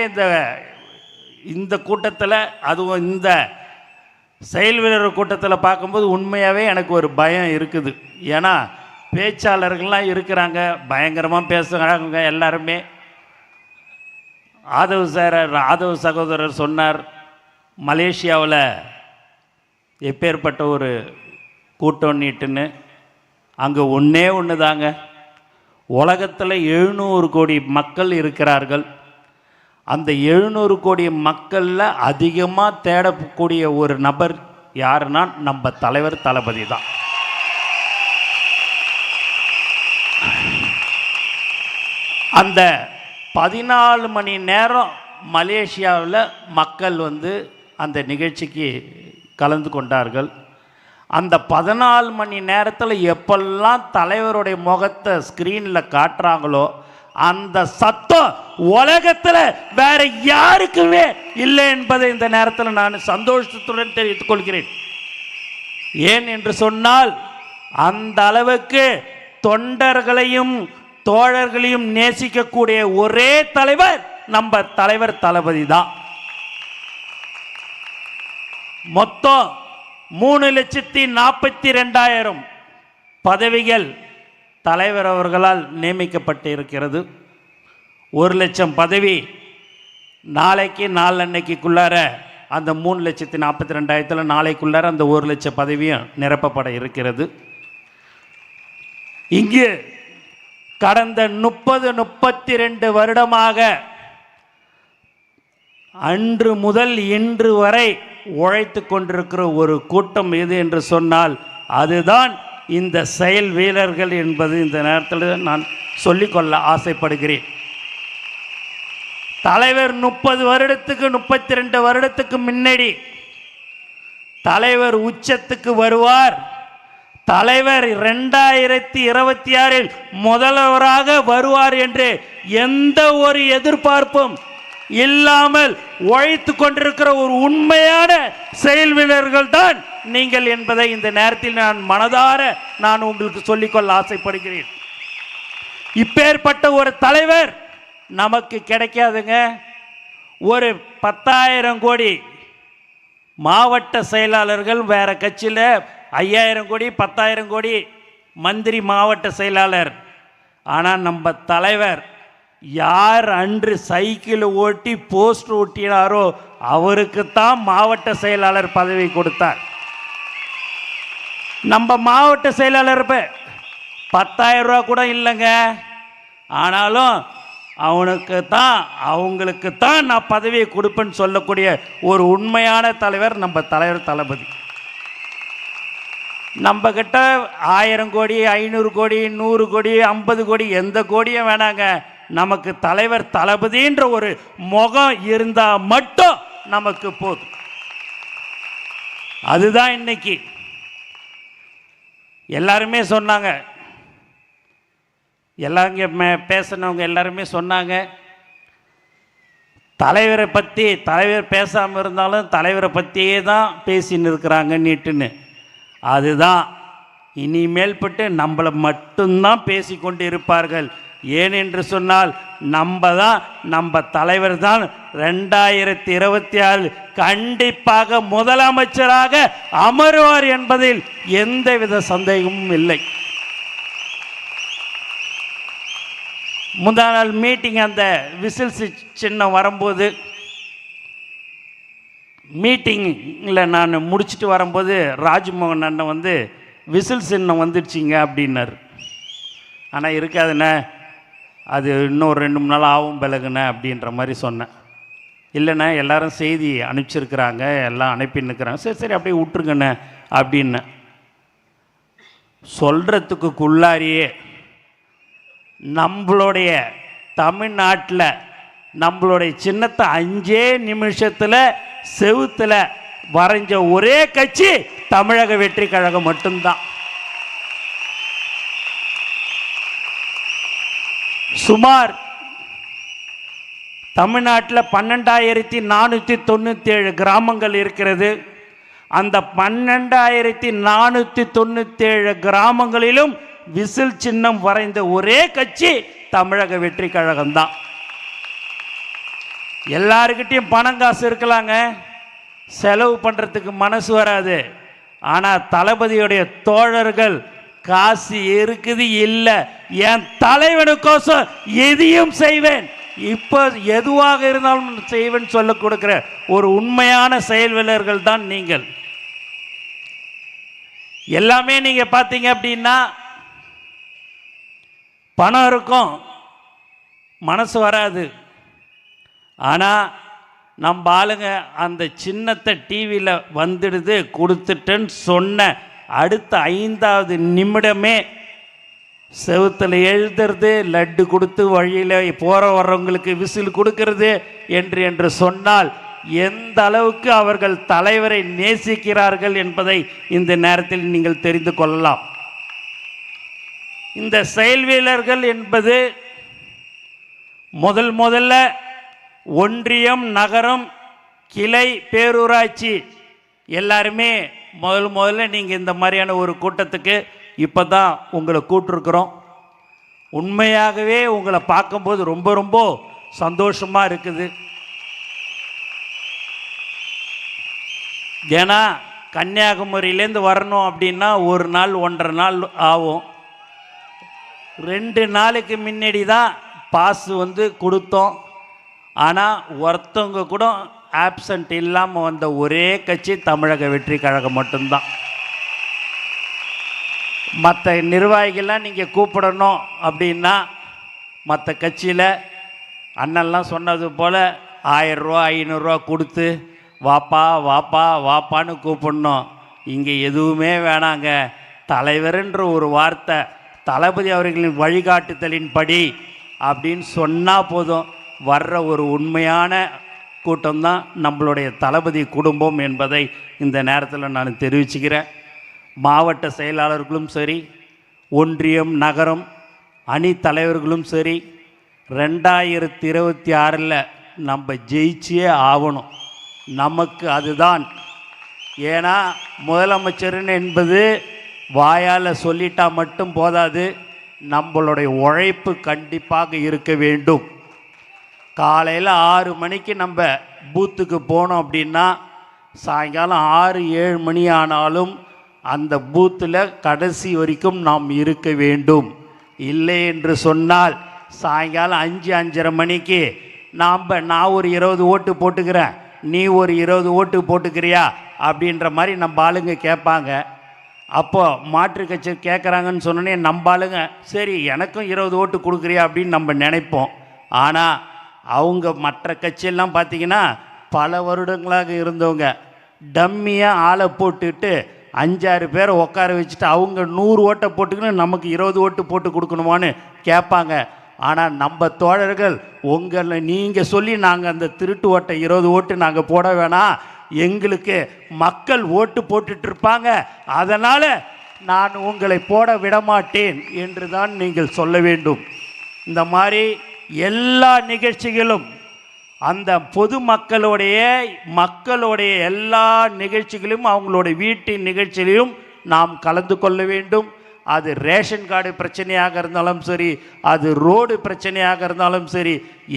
இந்த இந்த கூட்டத்தில், அதுவும் இந்த செயல் வீரர் கூட்டத்தில் பார்க்கும்போது உண்மையாகவே எனக்கு ஒரு பயம் இருக்குது. ஏன்னா பேச்சாளர்கள்லாம் இருக்கிறாங்க, பயங்கரமாக பேசுகிறாங்க எல்லாருமே. ஆதவ் சகோதரர் சொன்னார், மலேசியாவில் எப்பேற்பட்ட ஒரு கூட்டம் நீட்டுன்னு. அங்கே ஒன்று தாங்க, உலகத்தில் 700 கோடி மக்கள் இருக்கிறார்கள். அந்த 700 கோடி மக்களில் அதிகமாக தேடக்கூடிய ஒரு நபர் யாருன்னா நம்ம தலைவர் தளபதி தான். அந்த 14 மணி நேரம் மலேசியாவில் மக்கள் அந்த நிகழ்ச்சிக்கு கலந்து கொண்டார்கள். அந்த 14 மணி நேரத்தில் எப்பெல்லாம் தலைவருடைய முகத்தை ஸ்க்ரீனில் காட்டுறாங்களோ அந்த சத்தம் உலகத்தில் வேற யாருக்குமே இல்லை என்பதை இந்த நேரத்தில் நான் சந்தோஷத்துடன் தெரிவித்துக் கொள்கிறேன். ஏன் என்று சொன்னால், அந்த அளவுக்கு தொண்டர்களையும் தோழர்களையும் நேசிக்கக்கூடிய ஒரே தலைவர் நம்ம தலைவர் தளபதி தான். மொத்தம் 3,42,000 பதவிகள் தலைவர் அவர்களால் நியமிக்கப்பட்டு இருக்கிறது. 1,00,000 பதவி நாளைக்கு நாளன்னைக்குள்ளார அந்த 3,42,000 நாளைக்குள்ளார அந்த 1,00,000 பதவியும் நிரப்பப்பட இருக்கிறது. இங்கு கடந்த 30-32 வருடமாக அன்று முதல் இன்று வரை உழைத்து கொண்டிருக்கிற ஒரு கூட்டம் எது என்று சொன்னால் அதுதான் இந்த செயல் வீரர்கள் என்பது இந்த நேரத்தில் நான் சொல்லிக்கொள்ள ஆசைப்படுகிறேன். தலைவர் 30 வருடத்துக்கு 32 வருடத்துக்கு முன்னாடி தலைவர் உச்சத்துக்கு வருவார். தலைவர் 2026 முதல்வராக வருவார் என்று எந்த ஒரு எதிர்பார்ப்பும் இல்லாமல் உழைத்து கொண்டிருக்கிற ஒரு உண்மையான செயல் வீரர்கள் தான் நீங்கள் என்பதை இந்த நேரத்தில் நான் மனதார உங்களுக்கு சொல்லிக்கொள்ள ஆசைப்படுகிறேன். இப்பேற்பட்ட ஒரு தலைவர் நமக்கு கிடைக்காதுங்க. ஒரு 10,000 கோடி மாவட்ட செயலாளர்கள் வேற கட்சியில் 5,000 கோடி 10,000 கோடி மந்திரி மாவட்ட செயலாளர். ஆனால் நம்ம தலைவர் யார் அன்று சைக்கிள் ஓட்டி போஸ்ட் ஓட்டினாரோ அவருக்குத்தான் மாவட்ட செயலாளர் பதவி கொடுத்தார். நம்ம மாவட்ட செயலாளர் 10,000 ரூபா கூட இல்லைங்க. ஆனாலும் அவங்களுக்கு தான் நான் பதவியை கொடுப்பேன்னு சொல்லக்கூடிய ஒரு உண்மையான தலைவர் நம்ம தலைவர் தளபதி. நம்ம கிட்ட 1000 கோடி 500 கோடி 100 கோடி 50 கோடி எந்த கோடியும் வேணாங்க. நமக்கு தலைவர் தளபதின்ற ஒரு முகம் இருந்தால் மட்டும் நமக்கு போதும். அதுதான் இன்னைக்கு எல்லாருமே சொன்னாங்க, பேசினவங்க எல்லாருமே சொன்னாங்க, தலைவரை பற்றி தலைவர் பேசாமல் இருந்தாலும் தலைவரை பற்றியே தான் பேசின்னு இருக்கிறாங்க நீட்டுன்னு. அதுதான் இனிமேல் பட்டு நம்மளை மட்டும்தான் பேசிக்கொண்டு இருப்பார்கள். ஏனென்று சொன்னால் நம்ம தலைவர் தான் 2026 கண்டிப்பாக முதலமைச்சராக அமருவார் என்பதில் எந்தவித சந்தேகமும் இல்லை. முந்தா நாள் மீட்டிங் அந்த விசில் சின்னம் வரும்போது மீட்டிங்கில் நான் முடிச்சுட்டு வரும்போது ராஜ்மோகன் அண்ணன் விசில் சின்னம் வந்துடுச்சிங்க அப்படின்னார். ஆனால் இருக்காதுண்ணே, அது இன்னும் 2-3 நாள் ஆகும் பிறகுண்ணே அப்படின்ற மாதிரி சொன்னேன். இல்லைண்ணே, எல்லாரும் செய்தி அனுப்பிச்சிருக்கிறாங்க, எல்லாம் அனுப்பின்னுக்கிறாங்க, சரி அப்படியே விட்டுருங்கண்ணே அப்படின்னு சொல்கிறதுக்குள்ளாரியே நம்மளுடைய தமிழ்நாட்டில் நம்மளுடைய சின்னத்தை 5 நிமிஷத்தில் செவுத்தில் வரைஞ்ச ஒரே கட்சி தமிழக வெற்றி கழகம் மட்டும்தான். சுமார் தமிழ்நாட்டில் 12,497 கிராமங்கள் இருக்கிறது. அந்த 12,497 கிராமங்களிலும் விசில் சின்னம் வரைந்த ஒரே கட்சி தமிழக வெற்றி கழகம்தான். எல்லாருக்கிட்டையும் பணம் காசு இருக்கலாங்க, செலவு பண்ணுறதுக்கு மனசு வராது. ஆனால் தளபதியுடைய தோழர்கள் காசு இருக்குது இல்லை, என் தலைவனுக்கோசம் எதையும் செய்வேன், இப்போ எதுவாக இருந்தாலும் செய்வேன் சொல்ல கொடுக்கிற ஒரு உண்மையான செயல் வீரர்கள் தான் நீங்கள். எல்லாமே நீங்கள் பார்த்தீங்க அப்படின்னா பணம் இருக்கும், மனசு வராது. ஆனால் நம்ம ஆளுங்க அந்த சின்னத்தை டிவியில் வந்துடுது கொடுத்துட்டேன்னு சொன்ன அடுத்த 5வது நிமிடமே செவுத்தில் எழுதுறது, லட்டு கொடுத்து வழியில் போகிற வர்றவங்களுக்கு விசில் கொடுக்கறது என்று சொன்னால் எந்த அளவுக்கு அவர்கள் தலைவரை நேசிக்கிறார்கள் என்பதை இந்த நேரத்தில் நீங்கள் தெரிந்து கொள்ளலாம். இந்த செயல் வீரர்கள் என்பது முதல்ல ஒன்றியம், நகரம், கிளை, பேரூராட்சி எல்லாருமே முதல்ல நீங்கள் இந்த மாதிரியான ஒரு கூட்டத்துக்கு இப்போ தான் உங்களை கூட்டிருக்கிறோம். உண்மையாகவே உங்களை பார்க்கும்போது ரொம்ப சந்தோஷமாக இருக்குது. ஏன்னா கன்னியாகுமரியிலேருந்து வரணும் அப்படின்னா 1 நாள் 1.5 நாள் ஆகும். 2 நாளுக்கு முன்னாடி தான் பாஸ் கொடுத்தோம். ஆனால் ஒருத்தவங்க கூட ஆப்சண்ட் இல்லாமல் வந்த ஒரே கட்சி தமிழக வெற்றி கழகம் மட்டும்தான். மற்ற நிர்வாகிகள்லாம் நீங்கள் கூப்பிடணும் அப்படின்னா மற்ற கட்சியில் அண்ணன்லாம் சொன்னது போல் 1000 ரூபா 500 ரூபா கொடுத்து வாப்பா வாப்பா வாப்பான்னு கூப்பிடணும். இங்கே எதுவுமே வேணாங்க, தலைவர்ன்ற ஒரு வார்த்தை தளபதி அவர்களின் வழிகாட்டுதலின்படி அப்படின்னு சொன்னால் போதும், வர்ற ஒரு உண்மையான கூட்டம்தான் நம்மளுடைய தளபதி குடும்பம் என்பதை இந்த நேரத்தில் நான் தெரிவிச்சுக்கிறேன். மாவட்ட செயலாளர்களும் சரி, ஒன்றியம், நகரம் அணி தலைவர்களும் சரி, 2026 நம்ம ஜெயிச்சே ஆகணும். நமக்கு அதுதான். ஏன்னா முதலமைச்சர்னு என்பது வாயால் சொல்லிட்டா மட்டும் போதாது, நம்மளுடைய உழைப்பு கண்டிப்பாக இருக்க வேண்டும். காலையில் 6 மணிக்கு நம்ம பூத்துக்கு போனோம் அப்படின்னா சாயங்காலம் 6-7 மணி ஆனாலும் அந்த பூத்தில் கடைசி வரைக்கும் நாம் இருக்க வேண்டும். இல்லை என்று சொன்னால் சாயங்காலம் 5-5:30 மணிக்கு நான் ஒரு 20 ஓட்டு போட்டுக்கிறேன், நீ ஒரு 20 ஓட்டு போட்டுக்கிறியா அப்படின்ற மாதிரி நம்ம ஆளுங்க கேட்பாங்க. அப்போது மாற்று கட்சி கேட்குறாங்கன்னு சொன்னோன்னே நம்ம ஆளுங்க சரி எனக்கும் 20 ஓட்டு கொடுக்குறியா அப்படின்னு நம்ம நினைப்போம். ஆனால் அவங்க மற்ற கட்சியெல்லாம் பார்த்திங்கன்னா பல வருடங்களாக இருந்தவங்க டம்மியாக ஆளை போட்டுட்டு 5-6 பேரை உட்கார வச்சுட்டு அவங்க 100 ஓட்டை போட்டுக்கின்னு நமக்கு 20 ஓட்டு போட்டு கொடுக்கணுமான்னு கேட்பாங்க. ஆனால் நம்ம தோழர்கள் உங்களை நீங்கள் சொல்லி நாங்கள் அந்த திருட்டு ஓட்டை 20 ஓட்டு நாங்கள் போட வேணாம், எங்களுக்கு மக்கள் ஓட்டு போட்டுட்ருப்பாங்க, அதனால் நான் உங்களை போட விடமாட்டேன் என்று தான் நீங்கள் சொல்ல வேண்டும். இந்த மாதிரி எல்லா நிகழ்ச்சிகளும் அந்த பொதுமக்களுடைய எல்லா நிகழ்ச்சிகளும் அவங்களுடைய வீட்டின் நிகழ்ச்சியிலும் நாம் கலந்து கொள்ள வேண்டும். அது ரேஷன் கார்டு பிரச்சனையாக இருந்தாலும் சரி, அது ரோடு பிரச்சனையாக இருந்தாலும் சரி,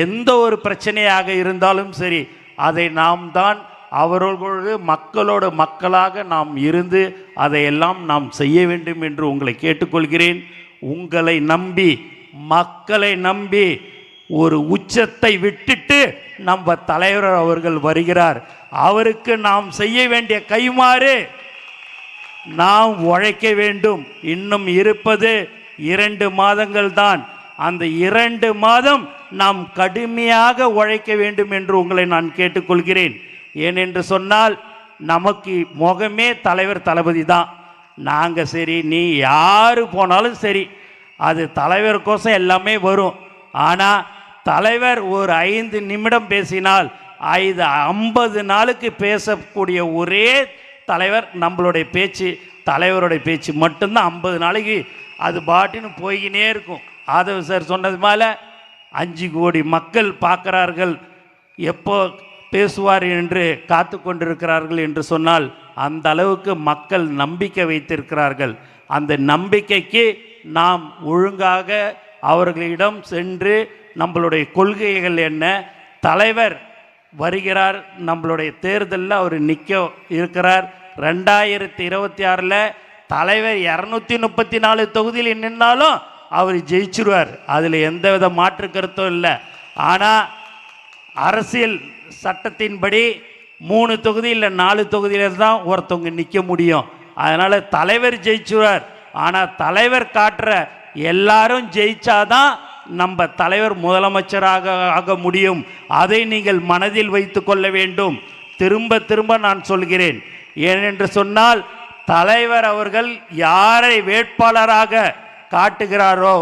எந்த ஒரு பிரச்சனையாக இருந்தாலும் சரி, அதை நாம் தான் அவர்களோடு மக்களோடு மக்களாக நாம் இருந்து அதையெல்லாம் நாம் செய்ய வேண்டும் என்று உங்களை கேட்டுக்கொள்கிறேன். உங்களை நம்பி, மக்களை நம்பி ஒரு உச்சத்தை விட்டுட்டு நம்ம தலைவர் அவர்கள் வருகிறார். அவருக்கு நாம் செய்ய வேண்டிய கைமாறு நாம் உழைக்க வேண்டும். இன்னும் இருப்பது 2 மாதங்கள் தான். அந்த 2 மாதம் நாம் கடுமையாக உழைக்க வேண்டும் என்று உங்களை நான் கேட்டுக்கொள்கிறேன். ஏனென்று சொன்னால் நமக்கு முகமே தலைவர் தளபதி தான். நாங்கள் சரி, நீ யார் போனாலும் சரி, அது தலைவருக்கோசம் எல்லாமே வரும். ஆனால் தலைவர் ஒரு 5 நிமிடம் பேசினால் 50 நாளுக்கு பேசக்கூடிய ஒரே தலைவர் நம்மளுடைய பேச்சு, தலைவருடைய பேச்சு மட்டும்தான் 50 நாளைக்கு அது பாட்டுன்னு போய்கினே இருக்கும். ஆதவ் சார் சொன்னது மேலே 5 கோடி மக்கள் பார்க்குறார்கள், எப்போ பேசுவார் என்று காத்து கொண்டிருக்கிறார்கள் என்று சொன்னால் அந்த அளவுக்கு மக்கள் நம்பிக்கை வைத்திருக்கிறார்கள். அந்த நம்பிக்கைக்கு நாம் ஒழுங்காக அவர்களிடம் சென்று நம்மளுடைய கொள்கைகள் என்ன, தலைவர் வருகிறார். நம்மளுடைய தேர்தலில் அவர் நிற்க இருக்கிறார். 2026 தலைவர் 234 தொகுதியில் நின்னாலும் அவர் ஜெயிச்சிருவார். அதில் எந்தவித மாற்று கருத்தும் இல்லை. ஆனால் அரசியல் சட்டத்தின்படி 3 தொகுதி இல்லை 4 தொகுதியில் தான் ஒருத்தவங்க நிற்க முடியும். அதனால் தலைவர் ஜெயிச்சுவார். ஆனால் தலைவர் காட்டுற எல்லாரும் ஜெயிச்சாதான் நம்ம தலைவர் முதலமைச்சராக ஆக முடியும். அதை நீங்கள் மனதில் வைத்து கொள்ள வேண்டும். திரும்ப திரும்ப நான் சொல்கிறேன். ஏனென்று சொன்னால் தலைவர் அவர்கள் யாரை வேட்பாளராக காட்டுகிறாரோ,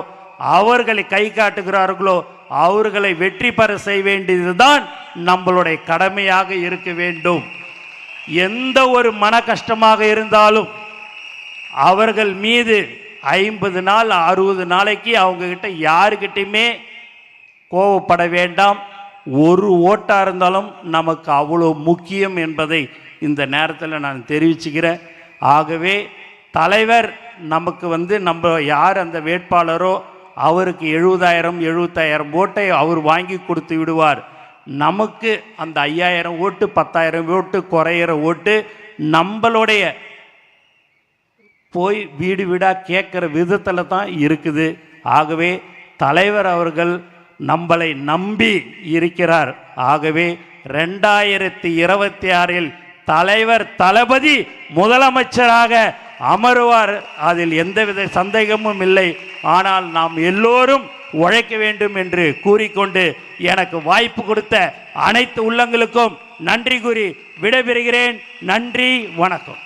அவர்களை கை காட்டுகிறார்களோ, அவர்களை வெற்றி பெற செய்ய வேண்டியதுதான் நம்மளுடைய கடமையாக இருக்க வேண்டும். எந்த ஒரு மன கஷ்டமாக இருந்தாலும் அவர்கள் மீது 50 நாள் 60 நாளைக்கு அவங்கக்கிட்ட யாருக்கிட்டையுமே கோவப்பட வேண்டாம். ஒரு ஓட்டாக இருந்தாலும் நமக்கு அவ்வளோ முக்கியம் என்பதை இந்த நேரத்தில் நான் தெரிவிச்சுக்கிறேன். ஆகவே தலைவர் நமக்கு நம்ம யார் அந்த வேட்பாளரோ அவருக்கு 70,000 ஓட்டை அவர் வாங்கி கொடுத்து விடுவார். நமக்கு அந்த 5,000 ஓட்டு 10,000 ஓட்டு குறையிற ஓட்டு நம்மளுடைய போய் வீடு வீடாக கேட்குற விதத்தில் தான் இருக்குது. ஆகவே தலைவர் அவர்கள் நம்மளை நம்பி இருக்கிறார். ஆகவே 2026 தலைவர் தளபதி முதலமைச்சராக அமருவார். அதில் எந்தவித சந்தேகமும் இல்லை. ஆனால் நாம் எல்லோரும் உழைக்க வேண்டும் என்று கூறிக்கொண்டு எனக்கு வாய்ப்பு கொடுத்த அனைத்து உள்ளங்களுக்கும் நன்றி கூறி விடைபெறுகிறேன். நன்றி, வணக்கம்.